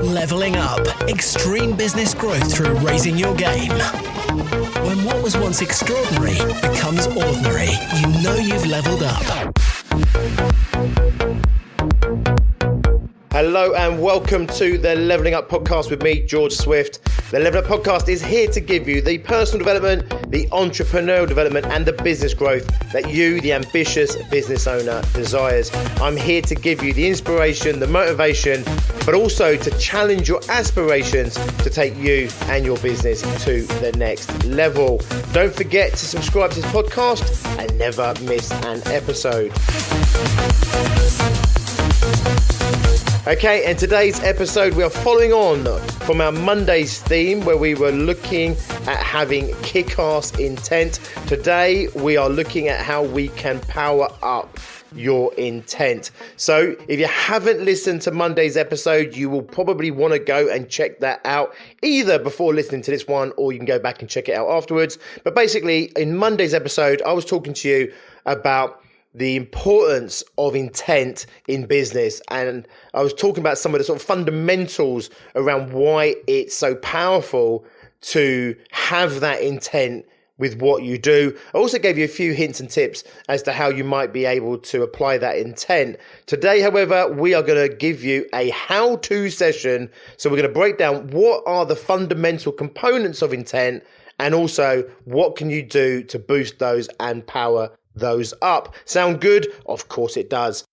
Leveling up. Extreme business growth through raising your game. When what was once extraordinary becomes ordinary, you know you've leveled up. Hello and welcome to the Leveling Up podcast with me, George Swift. The Leveling Up podcast is here to give you the personal development, the entrepreneurial development and the business growth that you, the ambitious business owner, desires. I'm here to give you the inspiration, the motivation, but also to challenge your aspirations to take you and your business to the next level. Don't forget to subscribe to this podcast and never miss an episode. Okay, in today's episode, we are following on from our Monday's theme where we were looking at having kick-ass intent. Today, we are looking at how we can power up your intent. So if you haven't listened to Monday's episode, you will probably want to go and check that out either before listening to this one, or you can go back and check it out afterwards. But basically, in Monday's episode, I was talking to you about the importance of intent in business. And I was talking about some of the sort of fundamentals around why it's so powerful to have that intent with what you do. I also gave you a few hints and tips as to how you might be able to apply that intent. Today, however, we are going to give you a how-to session. So we're going to break down what are the fundamental components of intent and also what can you do to boost those and power those up. Sound good? Of course it does.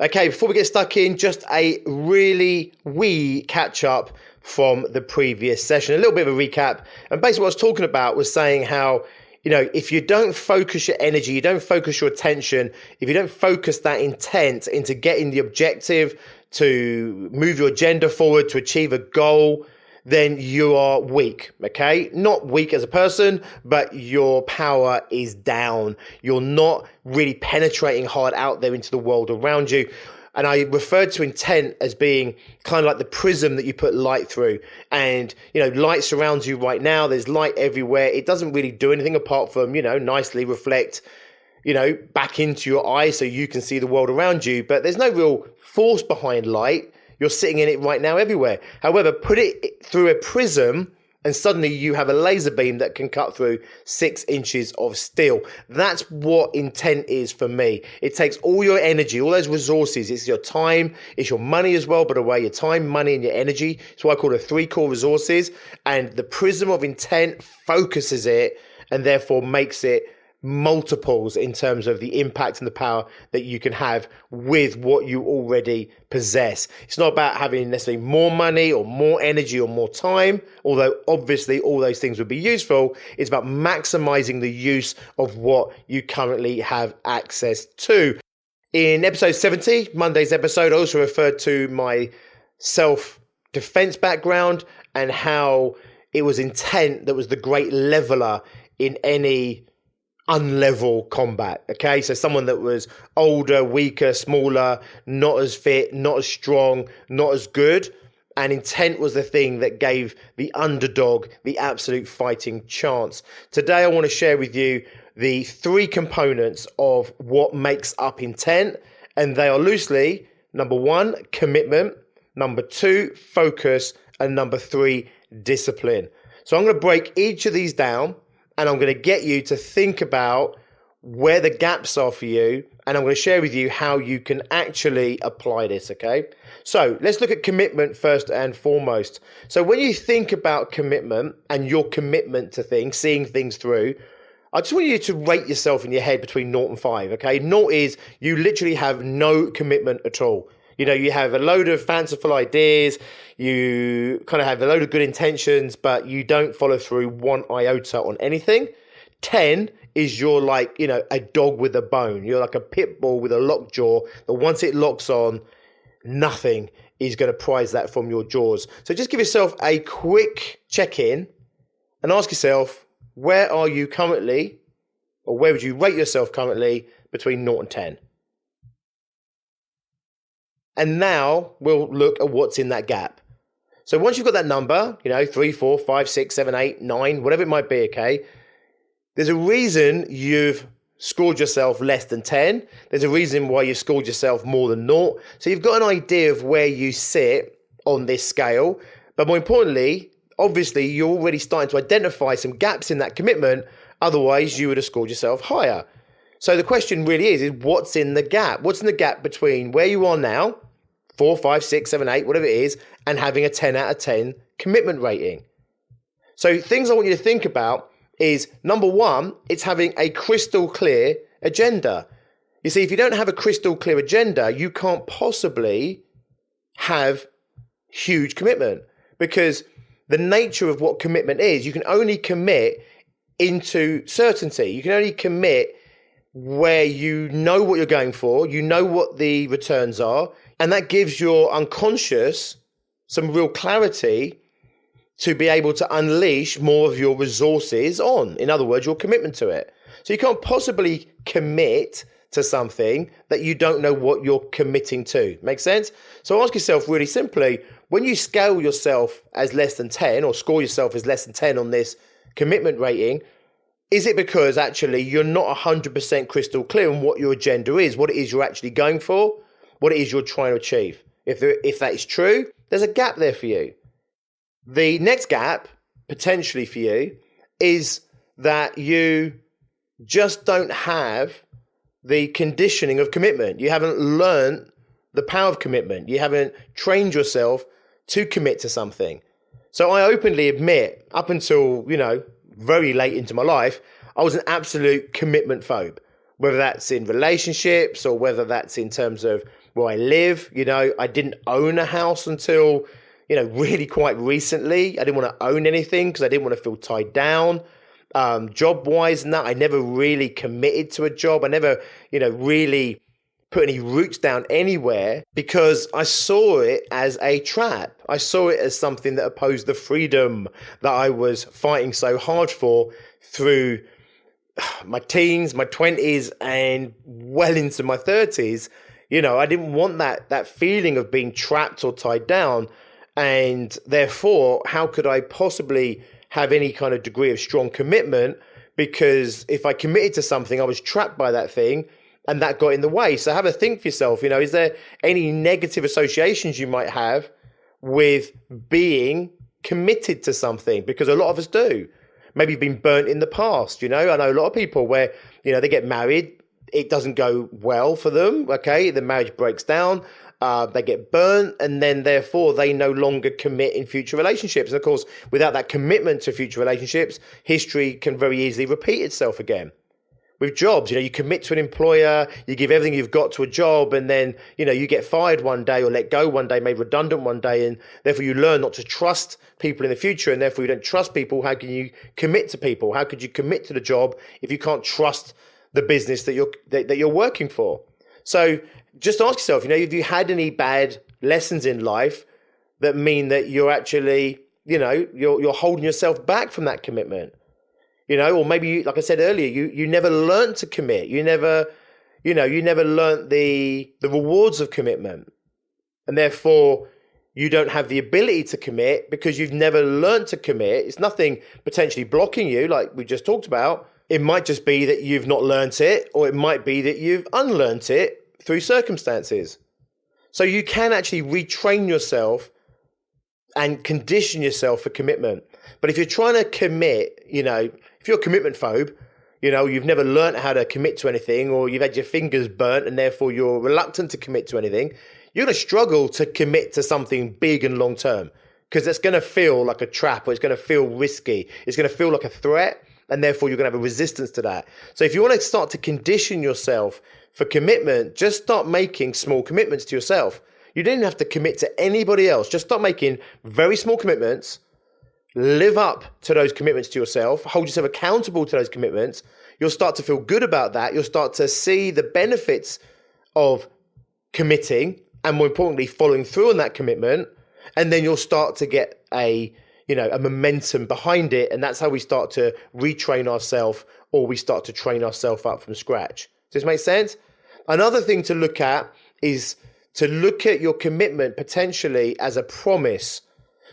Okay, before we get stuck in, just a really wee catch up from the previous session. A little bit of a recap. And basically what I was talking about was saying how, you know, if you don't focus your energy, you don't focus your attention, if you don't focus that intent into getting the objective to move your agenda forward, to achieve a goal, then you are weak, okay? Not weak as a person, but your power is down. You're not really penetrating hard out there into the world around you. And I referred to intent as being kind of like the prism that you put light through. And, you know, light surrounds you right now. There's light everywhere. It doesn't really do anything apart from, you know, nicely reflect, you know, back into your eyes so you can see the world around you. But there's no real force behind light. You're sitting in it right now everywhere. However, put it through a prism and suddenly you have a laser beam that can cut through 6 inches of steel. That's what intent is for me. It takes all your energy, all those resources. It's your time, it's your money as well, by the way, your time, money, and your energy. It's what I call the 3 core resources. And the prism of intent focuses it and therefore makes it multiples in terms of the impact and the power that you can have with what you already possess. It's not about having necessarily more money or more energy or more time, although obviously all those things would be useful. It's about maximizing the use of what you currently have access to. In episode 70, Monday's episode, I also referred to my self-defense background and how it was intent that was the great leveler in any unlevel combat. Okay, so someone that was older, weaker, smaller, not as fit, not as strong, not as good, and intent was the thing that gave the underdog the absolute fighting chance. Today I want to share with you the 3 components of what makes up intent, and they are loosely: number 1, commitment; number 2, focus; and number 3, discipline. So I'm going to break each of these down, and I'm going to get you to think about where the gaps are for you. And I'm going to share with you how you can actually apply this, okay? So let's look at commitment first and foremost. So when you think about commitment and your commitment to things, seeing things through, I just want you to rate yourself in your head between 0 and 5, okay? 0 is you literally have no commitment at all. You know, you have a load of fanciful ideas, you kind of have a load of good intentions, but you don't follow through 1 iota on anything. 10 is you're like, you know, a dog with a bone. You're like a pit bull with a locked jaw that once it locks on, nothing is going to prise that from your jaws. So just give yourself a quick check-in and ask yourself, where are you currently, or where would you rate yourself currently between 0 and 10? And now we'll look at what's in that gap. So once you've got that number, 3, 4, 5, 6, 7, 8, 9, whatever it might be, okay, there's a reason you've scored yourself less than 10. There's a reason why you scored yourself more than 0. So you've got an idea of where you sit on this scale. But more importantly, obviously, you're already starting to identify some gaps in that commitment. Otherwise, you would have scored yourself higher. So the question really is what's in the gap? What's in the gap between where you are now, 4, 5, 6, 7, 8, whatever it is, and having a 10 out of 10 commitment rating? So things I want you to think about is, number one, it's having a crystal clear agenda. You see, if you don't have a crystal clear agenda, you can't possibly have huge commitment, because the nature of what commitment is, you can only commit into certainty. You can only commit where you know what you're going for, you know what the returns are, and that gives your unconscious some real clarity to be able to unleash more of your resources on. In other words, your commitment to it. So you can't possibly commit to something that you don't know what you're committing to. Make sense? So ask yourself really simply, when you scale yourself as less than 10 or score yourself as less than 10 on this commitment rating, is it because actually you're not 100% crystal clear on what your agenda is, what it is you're actually going for, what it is you're trying to achieve? If that is true, there's a gap there for you. The next gap, potentially for you, is that you just don't have the conditioning of commitment. You haven't learned the power of commitment. You haven't trained yourself to commit to something. So I openly admit, up until, very late into my life, I was an absolute commitment phobe, whether that's in relationships or whether that's in terms of where I live. I didn't own a house until, really quite recently. I didn't want to own anything because I didn't want to feel tied down. Job-wise and that, I never really committed to a job. I never, really put any roots down anywhere because I saw it as a trap. I saw it as something that opposed the freedom that I was fighting so hard for through my teens, my 20s, and well into my 30s. I didn't want that feeling of being trapped or tied down. And therefore, how could I possibly have any kind of degree of strong commitment? Because if I committed to something, I was trapped by that thing, and that got in the way. So have a think for yourself. Is there any negative associations you might have with being committed to something? Because a lot of us do. Maybe you've been burnt in the past. I know a lot of people where, they get married, it doesn't go well for them. Okay. The marriage breaks down. They get burnt, and then therefore they no longer commit in future relationships. And of course, without that commitment to future relationships, history can very easily repeat itself again. With jobs, you commit to an employer, you give everything you've got to a job, and then, you get fired one day or let go one day, made redundant one day, and therefore you learn not to trust people in the future, and therefore you don't trust people. How can you commit to people? How could you commit to the job if you can't trust the business that you're working for? So just ask yourself, have you had any bad lessons in life that mean that you're actually, you're holding yourself back from that commitment? Or maybe, like I said earlier, you never learned to commit. You never learned the rewards of commitment. And therefore, you don't have the ability to commit because you've never learned to commit. It's nothing potentially blocking you, like we just talked about. It might just be that you've not learnt it, or it might be that you've unlearnt it through circumstances. So you can actually retrain yourself and condition yourself for commitment. But if you're trying to commit, if you're a commitment phobe, you've never learnt how to commit to anything, or you've had your fingers burnt and therefore you're reluctant to commit to anything, you're going to struggle to commit to something big and long term, because it's going to feel like a trap, or it's going to feel risky. It's going to feel like a threat, and therefore you're going to have a resistance to that. So if you want to start to condition yourself for commitment, just start making small commitments to yourself. You don't have to commit to anybody else. Just start making very small commitments. Live up to those commitments to yourself. Hold yourself accountable to those commitments. You'll start to feel good about that. You'll start to see the benefits of committing, and more importantly, following through on that commitment. And then you'll start to get a momentum behind it. And that's how we start to retrain ourselves, or we start to train ourselves up from scratch. Does this make sense? Another thing to look at is to look at your commitment potentially as a promise.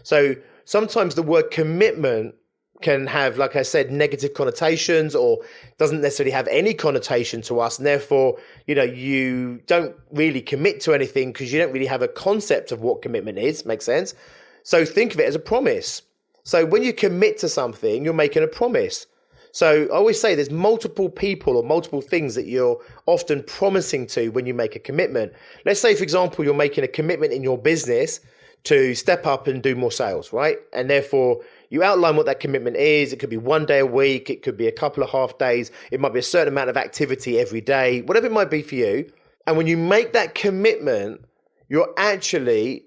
So sometimes the word commitment can have, like I said, negative connotations or doesn't necessarily have any connotation to us. And therefore, you don't really commit to anything because you don't really have a concept of what commitment is. Makes sense? So think of it as a promise. So when you commit to something, you're making a promise. So I always say there's multiple people or multiple things that you're often promising to when you make a commitment. Let's say, for example, you're making a commitment in your business to step up and do more sales, right? And therefore, you outline what that commitment is. It could be 1 day a week. It could be a couple of half days. It might be a certain amount of activity every day, whatever it might be for you. And when you make that commitment, you're actually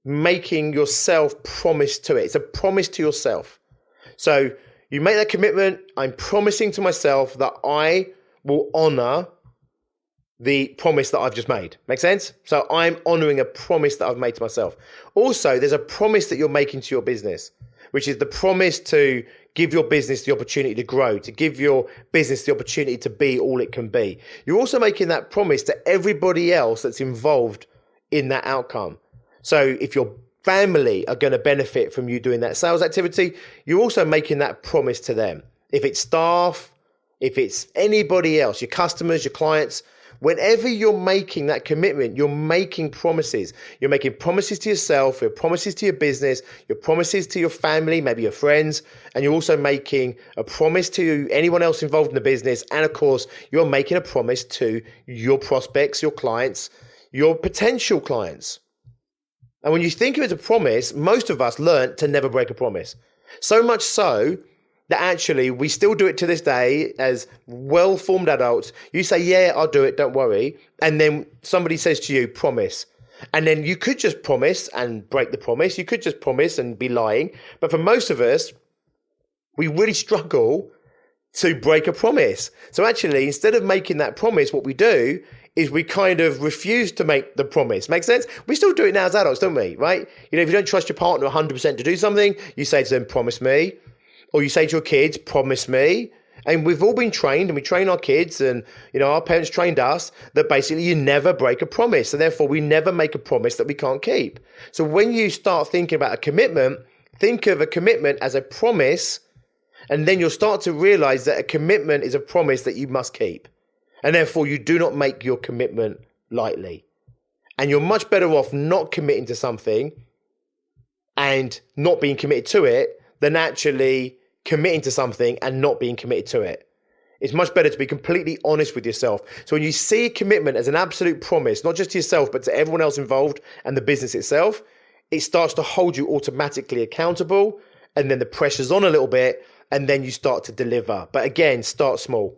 making yourself promise to it. It's a promise to yourself. So you make that commitment. I'm promising to myself that I will honor the promise that I've just made. Make sense? So I'm honoring a promise that I've made to myself. Also, there's a promise that you're making to your business, which is the promise to give your business the opportunity to grow, to give your business the opportunity to be all it can be. You're also making that promise to everybody else that's involved in that outcome. So if your family are going to benefit from you doing that sales activity, you're also making that promise to them. If it's staff, if it's anybody else, your customers, your clients, whenever you're making that commitment, you're making promises. You're making promises to yourself, your promises to your business, your promises to your family, maybe your friends, and you're also making a promise to anyone else involved in the business. And of course, you're making a promise to your prospects, your clients, your potential clients. And when you think of it as a promise, most of us learn to never break a promise. So much so that actually we still do it to this day as well-formed adults. You say, yeah, I'll do it, don't worry. And then somebody says to you, promise. And then you could just promise and break the promise. You could just promise and be lying. But for most of us, we really struggle to break a promise. So actually, instead of making that promise, what we do is we kind of refuse to make the promise. Make sense? We still do it now as adults, don't we? Right? If you don't trust your partner 100% to do something, you say to them, promise me. Or you say to your kids, promise me. And we've all been trained, and we train our kids, and our parents trained us that basically you never break a promise. So therefore, we never make a promise that we can't keep. So when you start thinking about a commitment, think of a commitment as a promise, and then you'll start to realize that a commitment is a promise that you must keep. And therefore, you do not make your commitment lightly. And you're much better off not committing to something and not being committed to it than actually committing to something and not being committed to it. It's much better to be completely honest with yourself. So when you see commitment as an absolute promise, not just to yourself, but to everyone else involved and the business itself, it starts to hold you automatically accountable, and then the pressure's on a little bit, and then you start to deliver. But again, start small.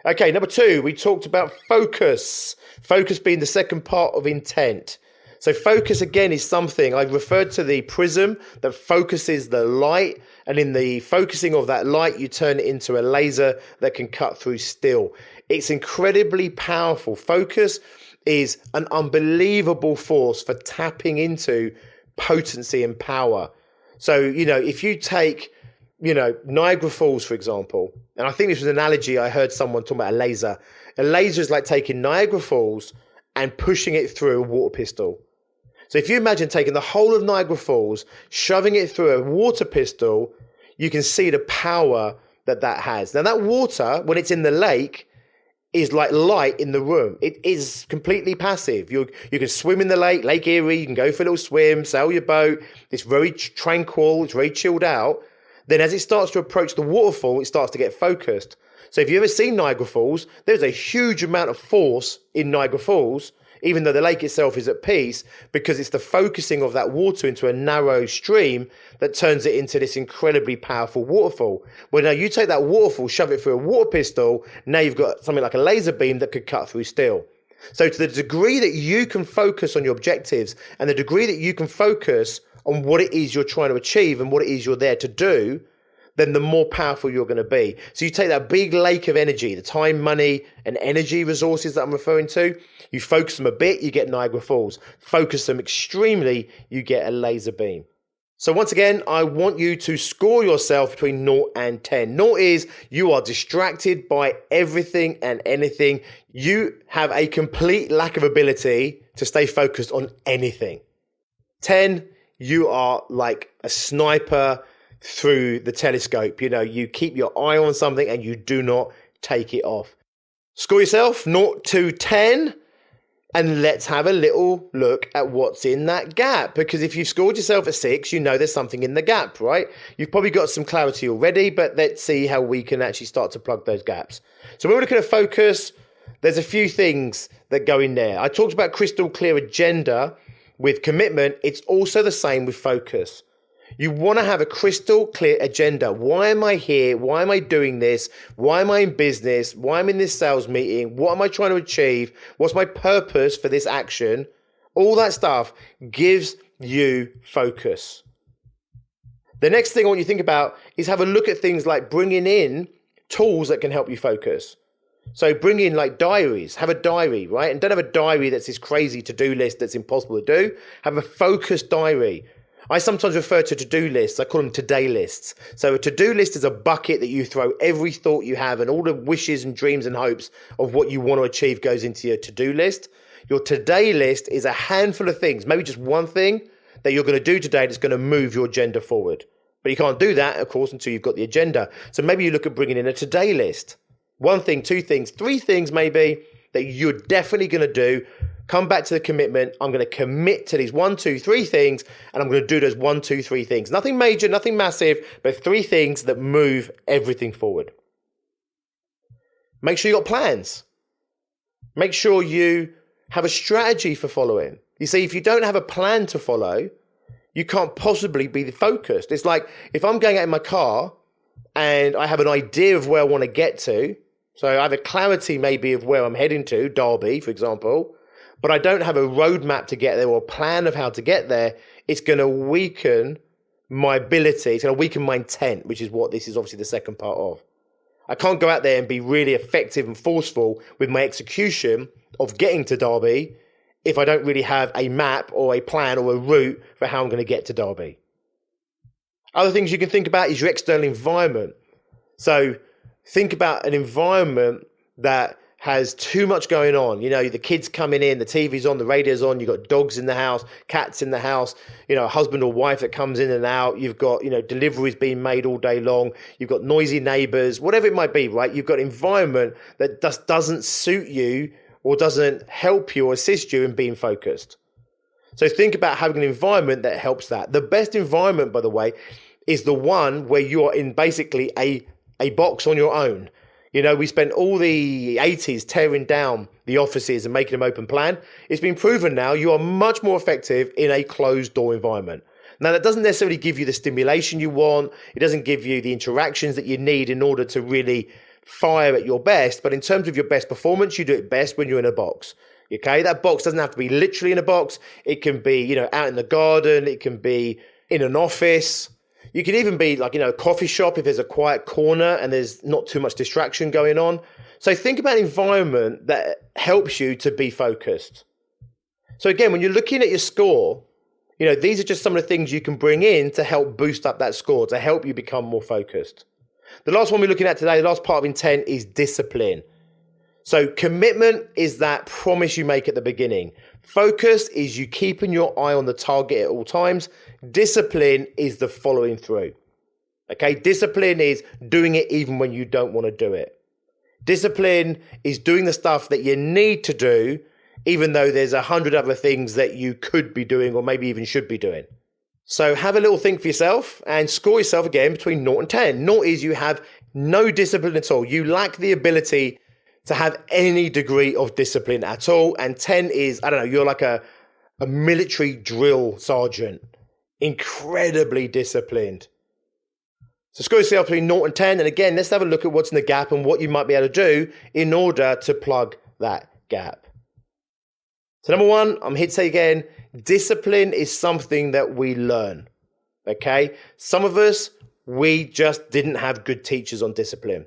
Okay, number 2, we talked about focus. Focus being the second part of intent. So focus, again, is something, I referred to the prism that focuses the light, and in the focusing of that light, you turn it into a laser that can cut through steel. It's incredibly powerful. Focus is an unbelievable force for tapping into potency and power. So, if you take, Niagara Falls, for example, and I think this was an analogy I heard someone talking about a laser. A laser is like taking Niagara Falls and pushing it through a water pistol. So if you imagine taking the whole of Niagara Falls, shoving it through a water pistol, you can see the power that has. Now that water, when it's in the lake, is like light in the room. It is completely passive. You can swim in the lake, Lake Erie, you can go for a little swim, sail your boat. It's very tranquil, it's very chilled out. Then as it starts to approach the waterfall, it starts to get focused. So if you've ever seen Niagara Falls, there's a huge amount of force in Niagara Falls, even though the lake itself is at peace, because it's the focusing of that water into a narrow stream that turns it into this incredibly powerful waterfall. Well, now you take that waterfall, shove it through a water pistol, now you've got something like a laser beam that could cut through steel. So to the degree that you can focus on your objectives and the degree that you can focus on what it is you're trying to achieve and what it is you're there to do, then the more powerful you're going to be. So you take that big lake of energy, the time, money, and energy resources that I'm referring to, you focus them a bit, you get Niagara Falls. Focus them extremely, you get a laser beam. So once again, I want you to score yourself between 0 and 10. 0 is you are distracted by everything and anything. You have a complete lack of ability to stay focused on anything. 10, you are like a sniper, through the telescope. You know, you keep your eye on something and you do not take it off. Score yourself 0 to 10. And let's have a little look at what's in that gap. Because if you've scored yourself a 6, you know there's something in the gap, right? You've probably got some clarity already, but let's see how we can actually start to plug those gaps. So when we're looking at focus, there's a few things that go in there. I talked about crystal clear agenda with commitment. It's also the same with focus. You want to have a crystal clear agenda. Why am I here? Why am I doing this? Why am I in business? Why am I in this sales meeting? What am I trying to achieve? What's my purpose for this action? All that stuff gives you focus. The next thing I want you to think about is have a look at things like bringing in tools that can help you focus. So bring in like diaries, have a diary, right? And don't have a diary that's this crazy to-do list that's impossible to do. Have a focused diary. I sometimes refer to to-do lists. I call them today lists. So a to-do list is a bucket that you throw every thought you have and all the wishes and dreams and hopes of what you want to achieve goes into your to-do list. Your today list is a handful of things, maybe just one thing that you're going to do today that's going to move your agenda forward. But you can't do that, of course, until you've got the agenda. So maybe you look at bringing in a today list. One thing, two things, three things maybe that you're definitely going to do. Come back to the commitment. I'm going to commit to these 1, 2, 3 things, and I'm going to do those 1, 2, 3 things. Nothing major, nothing massive, but 3 things that move everything forward. Make sure you got plans. Make sure you have a strategy for following. You see, if you don't have a plan to follow, you can't possibly be focused. It's like if I'm going out in my car and I have an idea of where I want to get to, so I have a clarity maybe of where I'm heading to, Derby, for example, but I don't have a roadmap to get there or a plan of how to get there, it's going to weaken my ability. It's going to weaken my intent, which is what this is obviously the second part of. I can't go out there and be really effective and forceful with my execution of getting to Derby if I don't really have a map or a plan or a route for how I'm going to get to Derby. Other things you can think about is your external environment. So think about an environment that has too much going on. You know, the kids coming in, the TV's on, the radio's on, you've got dogs in the house, cats in the house, you know, a husband or wife that comes in and out. You've got, you know, deliveries being made all day long. You've got noisy neighbors, whatever it might be, right? You've got an environment that just doesn't suit you or doesn't help you or assist you in being focused. So think about having an environment that helps that. The best environment, by the way, is the one where you are in basically a box on your own. You know, we spent all the 80s tearing down the offices and making them open plan. It's been proven now you are much more effective in a closed door environment. Now, that doesn't necessarily give you the stimulation you want. It doesn't give you the interactions that you need in order to really fire at your best. But in terms of your best performance, you do it best when you're in a box. Okay, that box doesn't have to be literally in a box. It can be, you know, out in the garden. It can be in an office. You can even be like, you know, a coffee shop if there's a quiet corner and there's not too much distraction going on. So think about an environment that helps you to be focused. So again, when you're looking at your score, you know, these are just some of the things you can bring in to help boost up that score, to help you become more focused. The last one we're looking at today, the last part of intent is discipline. So commitment is that promise you make at the beginning. Focus is you keeping your eye on the target at all times. Discipline is the following through. Okay, discipline is doing it even when you don't want to do it. Discipline is doing the stuff that you need to do, even though there's 100 other things that you could be doing or maybe even should be doing. So have a little think for yourself and score yourself again between 0 and 10. 0 is you have no discipline at all. You lack the ability to have any degree of discipline at all. And 10 is, I don't know, you're like a military drill sergeant, incredibly disciplined. So score yourself between 0 and 10. And again, let's have a look at what's in the gap and what you might be able to do in order to plug that gap. So number one, I'm here to say again, discipline is something that we learn, okay? Some of us, we just didn't have good teachers on discipline.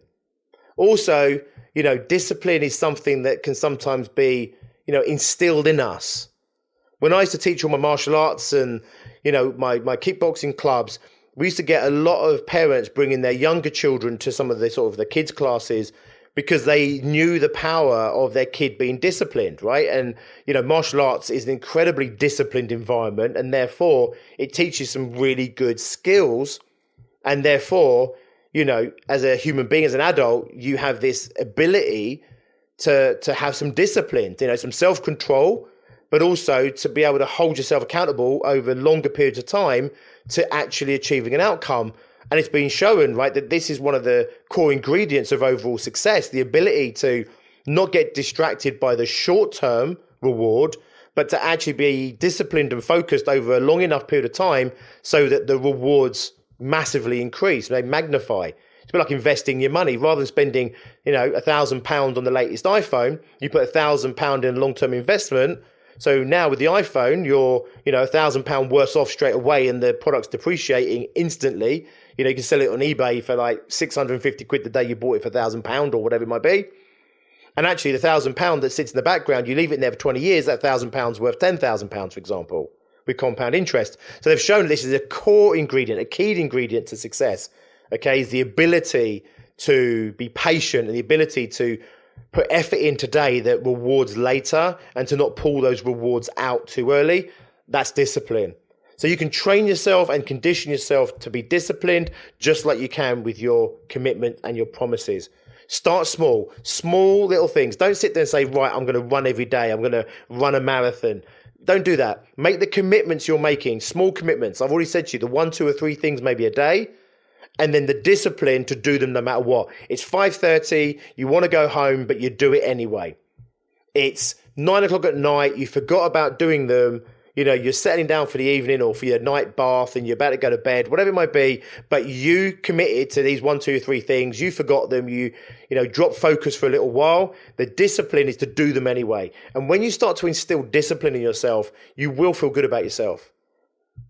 Also, you know, discipline is something that can sometimes be, you know, instilled in us. When I used to teach all my martial arts and, you know, my kickboxing clubs, we used to get a lot of parents bringing their younger children to some of the sort of the kids' classes because they knew the power of their kid being disciplined, right? And, you know, martial arts is an incredibly disciplined environment, and therefore it teaches some really good skills And therefore, as a human being, as an adult, you have this ability to have some discipline, some self-control, but also to be able to hold yourself accountable over longer periods of time to actually achieving an outcome. And it's been shown, right, that this is one of the core ingredients of overall success, the ability to not get distracted by the short-term reward, but to actually be disciplined and focused over a long enough period of time so that the rewards massively increase, they magnify. It's a bit like investing your money. Rather than spending, £1,000 on the latest iPhone, you put £1,000 in a long-term investment. So now with the iPhone, you're, £1,000 worse off straight away and the product's depreciating instantly. You can sell it on eBay for like 650 quid the day you bought it for £1,000 or whatever it might be. And actually the £1,000 that sits in the background, you leave it in there for 20 years, that £1,000 worth £10,000, for example, with compound interest. So they've shown this is a core ingredient, a key ingredient to success, is the ability to be patient and the ability to put effort in today that rewards later and to not pull those rewards out too early. That's discipline. So you can train yourself and condition yourself to be disciplined just like you can with your commitment and your promises. Start small little things. Don't sit there and say, right, I'm going to run every day. I'm going to run a marathon. Don't do that. Make the commitments you're making, small commitments. I've already said to you, the 1, 2 or 3 things maybe a day, and then the discipline to do them no matter what. It's 5:30, you want to go home, but you do it anyway. It's 9 o'clock at night, you forgot about doing them. You're settling down for the evening or for your night bath and you're about to go to bed, whatever it might be, but you committed to these 1, 2, 3 things, you forgot them, you drop focus for a little while. The discipline is to do them anyway. And when you start to instill discipline in yourself, you will feel good about yourself.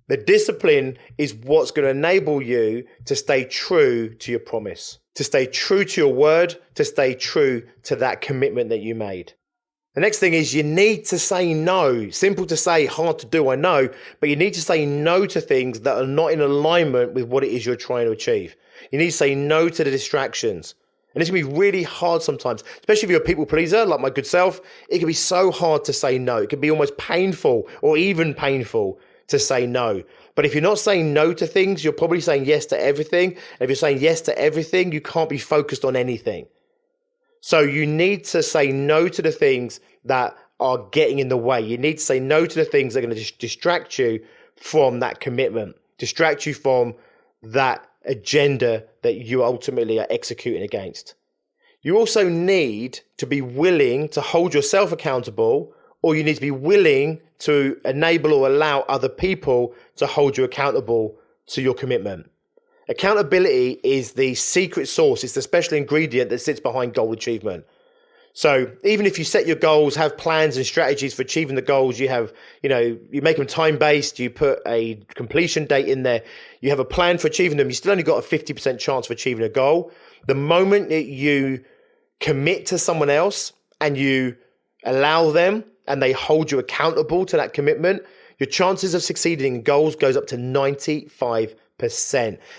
The discipline is what's going to enable you to stay true to your promise, to stay true to your word, to stay true to that commitment that you made. The next thing is you need to say no. Simple to say, hard to do, I know, but you need to say no to things that are not in alignment with what it is you're trying to achieve. You need to say no to the distractions. And this can be really hard sometimes, especially if you're a people pleaser like my good self. It can be so hard to say no. It can be almost painful or even painful to say no. But if you're not saying no to things, you're probably saying yes to everything. And if you're saying yes to everything, you can't be focused on anything. So you need to say no to the things that are getting in the way. You need to say no to the things that are going to distract you from that commitment, distract you from that agenda that you ultimately are executing against. You also need to be willing to hold yourself accountable, or you need to be willing to enable or allow other people to hold you accountable to your commitment. Accountability is the secret sauce. It's the special ingredient that sits behind goal achievement. So even if you set your goals, have plans and strategies for achieving the goals, you have, you make them time-based, you put a completion date in there, you have a plan for achieving them, you still only got a 50% chance of achieving a goal. The moment that you commit to someone else and you allow them and they hold you accountable to that commitment, your chances of succeeding in goals goes up to 95%.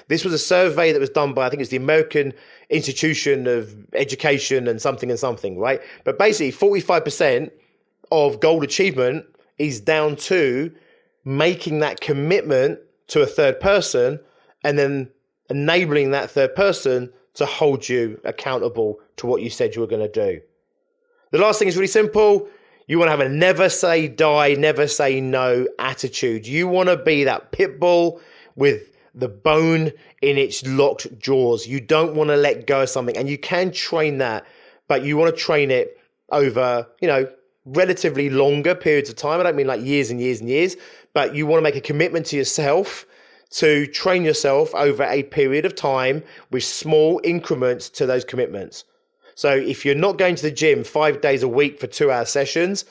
This was a survey that was done by, I think it's the American Institution of Education and something, right? But basically 45% of goal achievement is down to making that commitment to a third person and then enabling that third person to hold you accountable to what you said you were going to do. The last thing is really simple. You want to have a never say die, never say no attitude. You want to be that pit bull with the bone in its locked jaws. You don't want to let go of something, and you can train that, but you want to train it over, relatively longer periods of time. I don't mean like years and years and years, but you want to make a commitment to yourself to train yourself over a period of time with small increments to those commitments. So if you're not going to the gym 5 days a week for 2-hour sessions,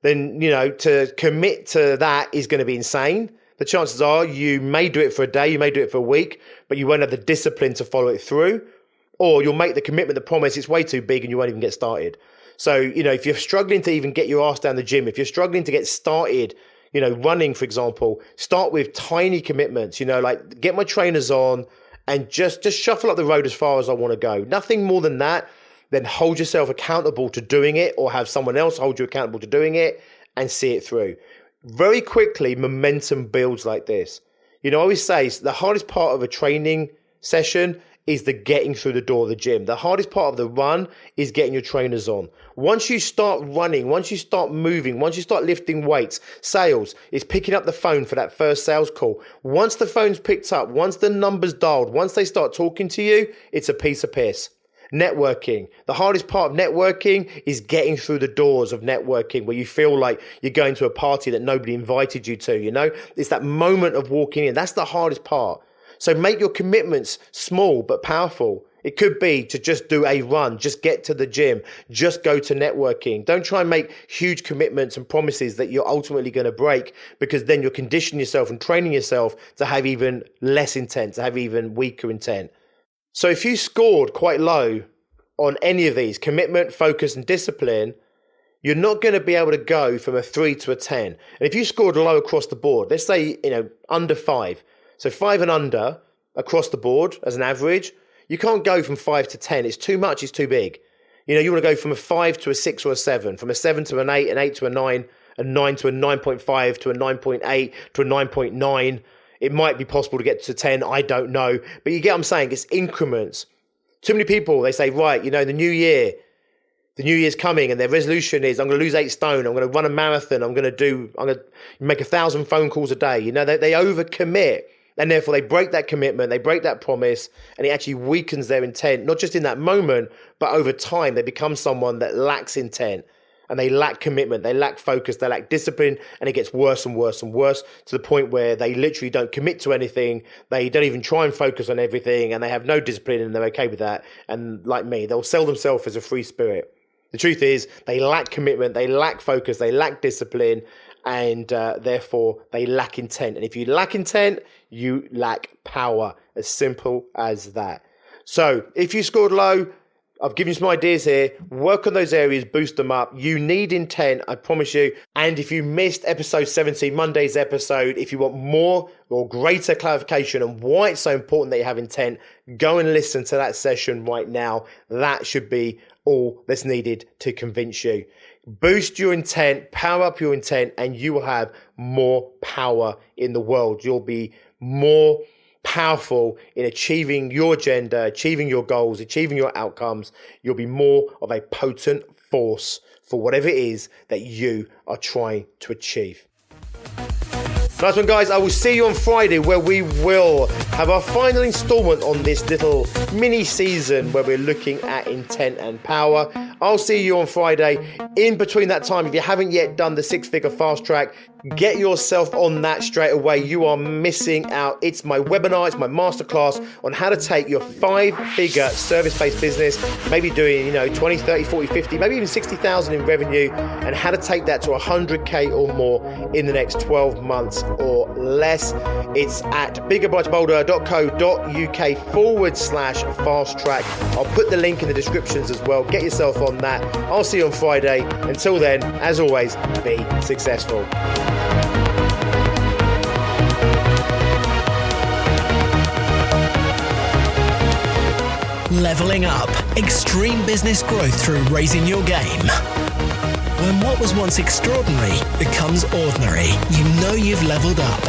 then, to commit to that is going to be insane. The chances are you may do it for a day, you may do it for a week, but you won't have the discipline to follow it through. Or you'll make the commitment, the promise, it's way too big and you won't even get started. So, if you're struggling to even get your ass down the gym, if you're struggling to get started, running, for example, start with tiny commitments, like get my trainers on and just shuffle up the road as far as I want to go. Nothing more than that. Then hold yourself accountable to doing it or have someone else hold you accountable to doing it and see it through. Very quickly, momentum builds like this. I always say the hardest part of a training session is the getting through the door of the gym. The hardest part of the run is getting your trainers on. Once you start running, once you start moving, once you start lifting weights, sales is picking up the phone for that first sales call. Once the phone's picked up, once the number's dialed, once they start talking to you, it's a piece of piss. Networking. The hardest part of networking is getting through the doors of networking where you feel like you're going to a party that nobody invited you to, you know? It's that moment of walking in. That's the hardest part. So make your commitments small but powerful. It could be to just do a run, just get to the gym, just go to networking. Don't try and make huge commitments and promises that you're ultimately going to break, because then you're conditioning yourself and training yourself to have even less intent, to have even weaker intent. So if you scored quite low on any of these, commitment, focus and discipline, you're not going to be able to go from a 3 to a 10. And if you scored low across the board, let's say, under 5. So 5 and under across the board as an average, you can't go from 5 to 10. It's too much, it's too big. You want to go from a 5 to a 6 or a 7, from a 7 to an 8, an 8 to a 9 to a 9.5 to a 9.8 to a 9.9. It might be possible to get to 10, I don't know. But you get what I'm saying, it's increments. Too many people, they say, right, the new year's coming and their resolution is, I'm going to lose 8 stone, I'm going to run a marathon, I'm going to make 1,000 phone calls a day. They overcommit. And therefore they break that commitment, they break that promise, and it actually weakens their intent, not just in that moment, but over time they become someone that lacks intent and they lack commitment, they lack focus, they lack discipline, and it gets worse and worse and worse to the point where they literally don't commit to anything, they don't even try and focus on everything, and they have no discipline and they're okay with that. And like me, they'll sell themselves as a free spirit. The truth is they lack commitment, they lack focus, they lack discipline, and therefore they lack intent. And if you lack intent, you lack power. As simple as that. So if you scored low, I've given you some ideas here. Work on those areas, boost them up. You need intent, I promise you. And if you missed episode 17, Monday's episode, if you want more or greater clarification on why it's so important that you have intent, go and listen to that session right now. That should be all that's needed to convince you. Boost your intent, power up your intent, and you will have more power in the world. You'll be more powerful in achieving your agenda, achieving your goals, achieving your outcomes. You'll be more of a potent force for whatever it is that you are trying to achieve. Nice one, guys. I will see you on Friday, where we will have our final installment on this little mini season where we're looking at intent and power. I'll see you on Friday. In between that time, if you haven't yet done the 6-figure fast track, get yourself on that straight away. You are missing out. It's my webinar, it's my masterclass on how to take your 5-figure service-based business, maybe doing 20, 30, 40, 50, maybe even 60,000 in revenue, and how to take that to 100K or more in the next 12 months or less. It's at biggerbrightersboulder.co.uk/fast track. I'll put the link in the descriptions as well. Get yourself on that. I'll see you on Friday. Until then, as always, be successful. Leveling up. Extreme business growth through raising your game. When what was once extraordinary becomes ordinary, you know you've leveled up.